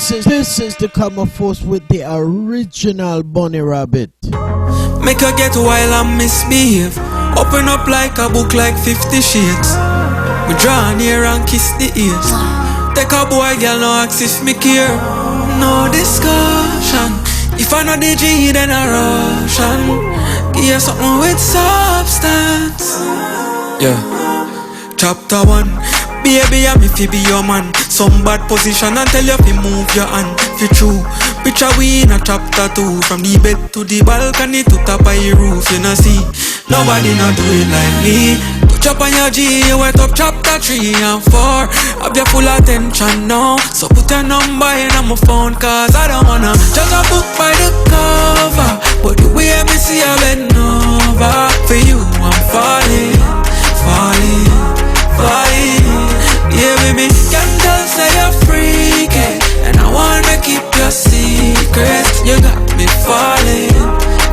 This is the Common Force with the original Bunny Rabbit. Make her get wild and misbehave. Open up like a book like 50 Shades. We draw near and kiss the ears. Take a boy, girl, no ask if me care. No discussion. If I know the G, then I Russian. Give you something with substance. Yeah. Chapter 1. Baby, I'm if you be your man. Some bad position and tell you if you move your hand. If you true, picture we in a chapter 2. From the bed to the balcony to top of your roof. You know see, nobody not do it like me. Touch up on your G, you went up chapter 3 and 4. Have your full attention now. So put your number in on my phone, cause I don't wanna judge a book by the cover. But the way me see you bend over. For you I'm falling, falling, falling. Yeah, baby, can tell say you're freaky, and I wanna keep your secrets. You got me falling,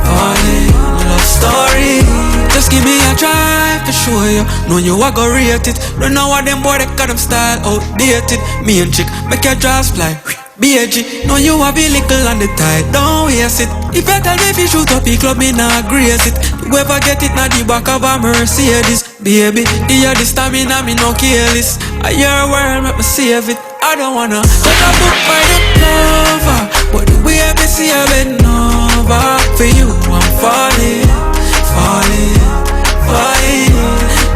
falling. Love story. Just give me a try to show you. Know you I go rate it. Don't know what them boy they got them style outdated. Me and chick make your jaws fly. BG, know you a be little on the tide. Don't waste it. If you tell me if you shoot up the club, me nah grace it. Whoever get it na the back of a Mercedes. Baby, you the stamina, me no careless. I your world, make me save it. I don't wanna judge a book by the cover, but the way I see you bend over. For you I'm falling, falling, falling.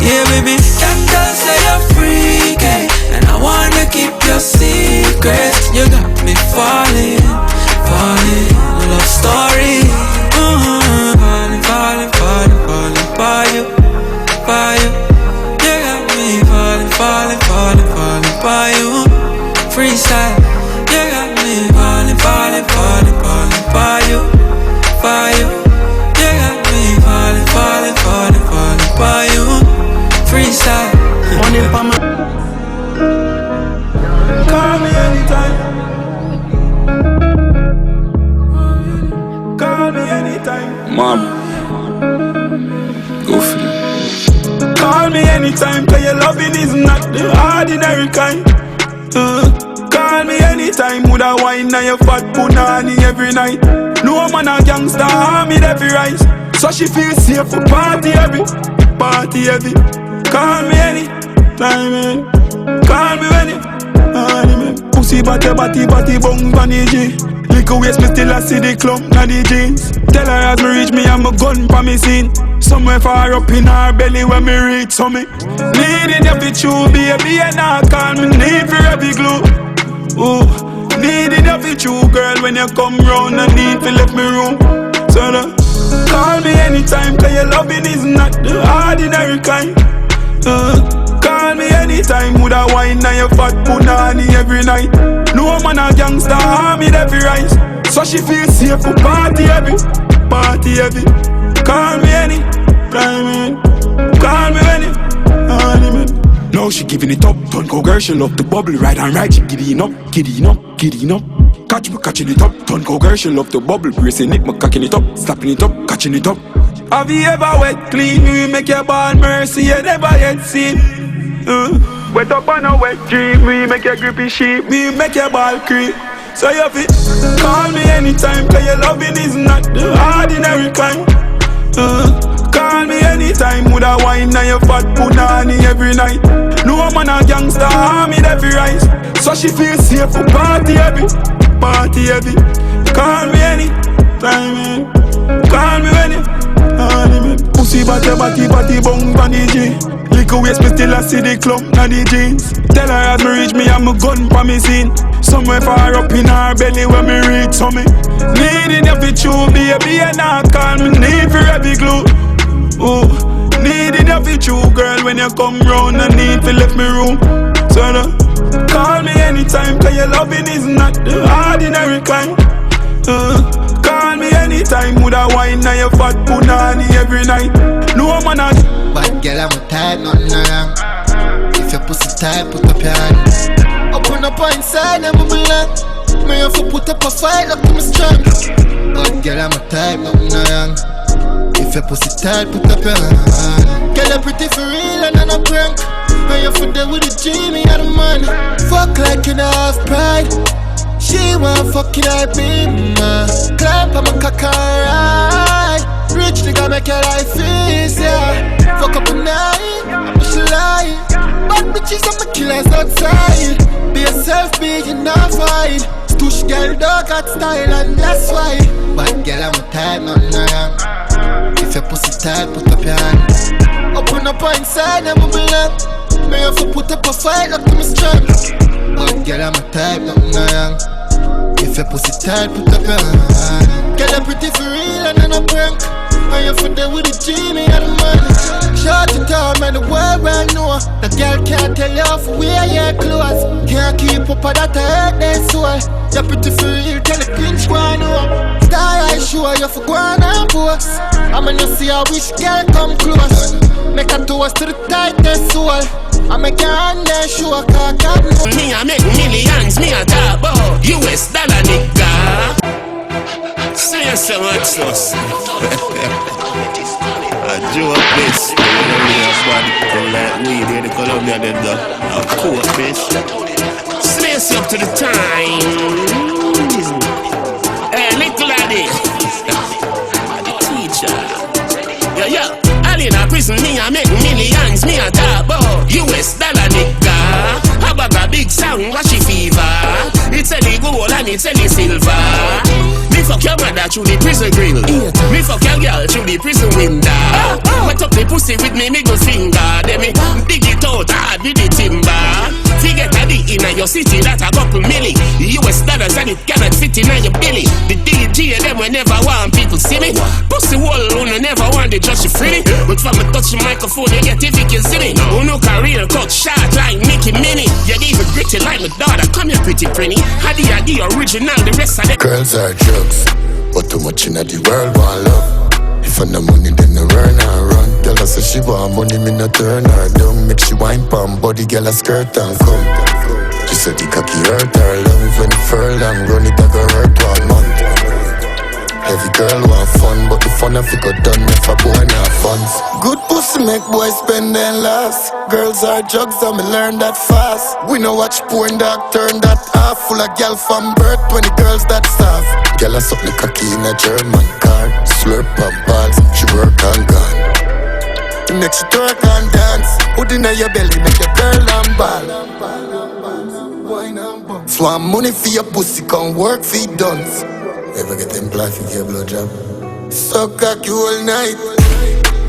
Yeah, baby, can't tell say you're freaky, and I wanna keep your secrets. You got me falling, falling. Love story. Falling, falling, falling, falling for you, for you. You got me falling, falling, falling, falling for you. Freestyle. You got me falling, falling, falling, falling for you, for you. You got me falling, falling, falling, falling for you. Freestyle. Money for my. Call me anytime. Call me anytime. Mom, go for it. Call me anytime, cause your loving is not the ordinary kind. Call me anytime, would I wine on your fat punani every night. No man a gangster, harm it every rise. So she feels safe for party heavy, party heavy. Call me anytime, man. Call me when you pussy body, body, body, bones, bunny G. Little waist, me still a see the clump, na the jeans. Tell her as me reach me, I'm a gun for me scene. Somewhere far up in her belly when me reach so me. Needing every chew, baby, and I call me need for every glue. Ooh, needing every chew, girl, when you come round, I need to left me room. So call me anytime, cause your loving is not the ordinary kind. Call me anytime, would I wine on your fat punani every night. No man a gangster, harm it every rise. So she feels safe for party heavy, party heavy. Call me anytime, call me when you. Now she giving it up, don't go girl, she love the bubble, right and right, she giddy up, giddy up, giddy up. Catch me catching it up, don't go girl, she love the bubble, bracing it, me cocking it up, slapping it up, catching it up. Have you ever wet clean, me make your ball mercy, you never yet seen. Wet up on a wet dream, me make your grippy sheep, me make your ball creep. So you fit, call me anytime, cause your loving is not the ordinary kind. Call me anytime, would I wine on your fat punani every night. No man a gangster, harm it every rise. So she feels safe for party heavy, party heavy. Call me anytime, man. Call me when you. Pussy body, body, body, bong, bunny G. Little waist, me still a see the clump, na the jeans. Tell her as me reach me, I'm a gun for me scene. Somewhere far up in her belly when me reach so me. Needing every chew, baby, and I call me need for every glue. Ooh, needing every chew, girl, when you come round, I need to left me room. So call me anytime, cause your loving is not the ordinary kind. Call me anytime, would I wine on your fat punani every night. No man a. Bad girl, I'm a type, nothing wrong. If your pussy tight, put up your hand. Open up inside, I'm a belong. Me have to put up a fight, look to me strong. Bad girl, I'm a type, nothing wrong. If your pussy tight, put up your hand. Girl, you're pretty for real and I'm a prank. And you're for there with the G, me and the man. Fuck like you don't have pride. She want fucking I be clap on my cock alright. Rich nigga make your life easier. Fuck up a night, I'm she lying. Bad bitches and my killers outside. Be yourself, be you not fine. Stush girl dog got style and that's why. Bad girl I'm a type, nothing wrong. If your pussy tight, put up your hand. Open up inside, I'm a belong. May have to put up a fight up to me strength. Bad girl I'm a type, nothing wrong. If your pussy tight, put up your hand. Girl, I'm pretty for real and then I prank. And you're for there with the Jimmy and the money. Short it down, man, the world right now. The girl can't tell you off where your clothes. Can't keep up with that hurt their soul. You're pretty for real, tell the cringe go on over. Star I show you for go on and post. I'm gonna see how wish girl come close. Make a toast to the tightest soul. I make your hand there show a cock up. Me I make millions, me a top about US dollar nigga. Say so much sauce. I do up this. Come like weed here, the Colombia them though. Of course, bitch. Space up to the time. Hey, little lady. The teacher. Yeah. All in a prison, me I make millions, me a top about US dollar nigga. I bag a big song, watch it fever. It's any gold and it's any silver. Me fuck your mother through the prison grill. Me fuck your girl through the prison window. Wet up the pussy with me go finger. Then me dig it out hard with the timber. Forget a dick in your city, that a couple milli US dollars and it cannot fit in your belly. The DJ them will never want people see me. Pussy wall who never want to judge you free. But from a touch the microphone you get if you can see me. Who no career cut short like Nicki Minnie. You even gritty like my daughter, come here pretty pretty. How the original, the rest of them girls are drugs, but too much in the world want love. If I no money, then I earn and run. Tell her say she want money, me no turn her down. Make she wine palm body, girl a skirt and come. She said the cocky hurt her lungs when it furlong. Run it, I go hurt 1 month. Every girl want fun, but the fun have to go done if a boy not funds. Good pussy make boys spend and last. Girls are drugs and me learn that fast. We no watch porn, dog turn that off. Full of gal from birth, 20 girls that soft. Gal a suck the cocky in a German car. Slurp on balls, she work on gone. Make she twerk and dance. Put in your belly, make your girl and ball. Swan money for your pussy, come work for your duns. Ever get them plastic your blowjob? Suck cocky all night.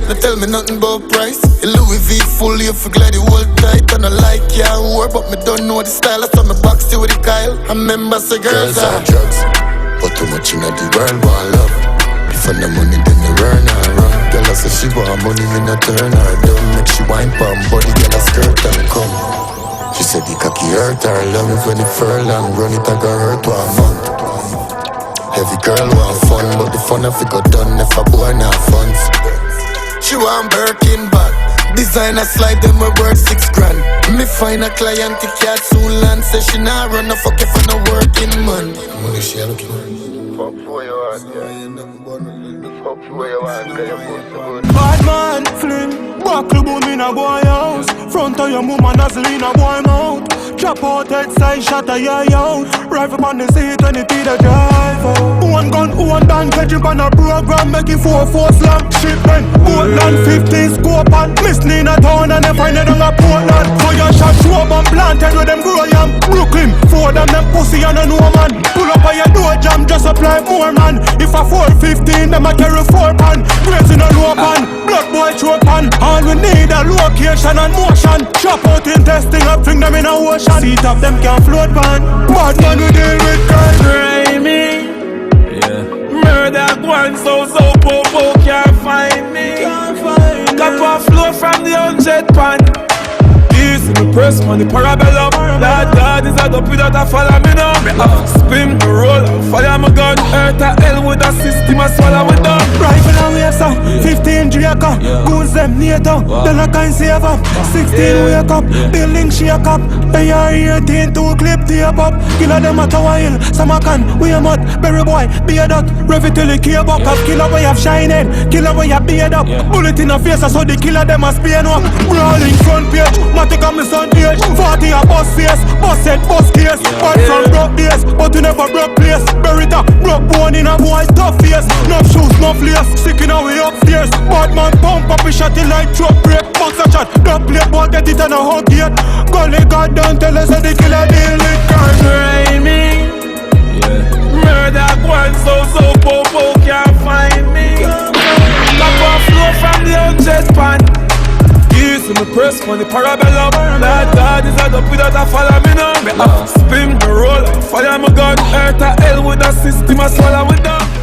Don't tell me nothing about price. The Louis V full, you forget the whole tight. And I like your whore, but me don't know the style. I saw me box you with the Kyle. I remember say girls are drugs, but too much in the world want love. If I no money, then I earn and run. Girl I say she want money, me not turn her down. Make she wine palm body, girl a skirt and come. She said the cocky hurt her lungs when it furlong. Run it, I got hurt 1 month. Every girl want fun, but the fun have to go done if a boy not funds. She want Birkin bag, designer slide them a worth 6 grand. Me find a client the cat soon land. Say she not run a fuck if I no working man. Money she a looking for. Fuck where you want, yeah. Fuck where you want, cause you put the good. Bad man, fling, buckle boom in a boy house. Front of your mama nozzle in a boy mouth. Chop out head side shot a yay out. Rifle on the seat when it be the driver. One gun, one band, catching on a program. Make it 4-4 slam. Shipment, Portland 15 scope on. Miss Nina town and they find it on a Portland. Fire shot, show up and planted with them grow yam. Brooklyn, 4 them pussy and a no man. Pull up on your door jam, just apply more man. If a 415, them a carry 4 pan. Grace in a low pan, blood boy choke pan. All we need a location and motion. Chop out intestine up, fling them in a ocean. Seat up, them can't float pan. Bad man we deal with crime. Grimy, murder one so po can't find me. Cup of flow from the 100 pan. Easy me press money parabellum. Lord God is a dope without a follow me now. Me have to spin the roll and fire my gun. Earth a hell with a system a swallow with them. Rifle and waster, 15 Draco. Goons them NATO, then I can save up. 16 wake up, building shake up. AR-18 2 clip tape up. Killer them at our hill, some a can, we a mud. Berry boy, beard up, rev it till the cable up. Killer boy have shining, killer boy have beard up. Bullet in the face so the killer them a spin up. Brawling front page, Matic on me son page. 40 a bus face, bus head, bus case. But from broke days, but we never flares. Sick in we upstairs. Bad man pump up, we shot it like truck break. Box a shot, don't play boy, get it on a hug yet. Gully God don't tell us that the killer deal with cars. Rhyming, murder one so po can't find me. Lap off flow from the 100 pan. Easy me press for the parabellum. That God is a up without a follow me now. Me have to spin the roll, fire my gun. Earth a hell with a system, I swallow with them.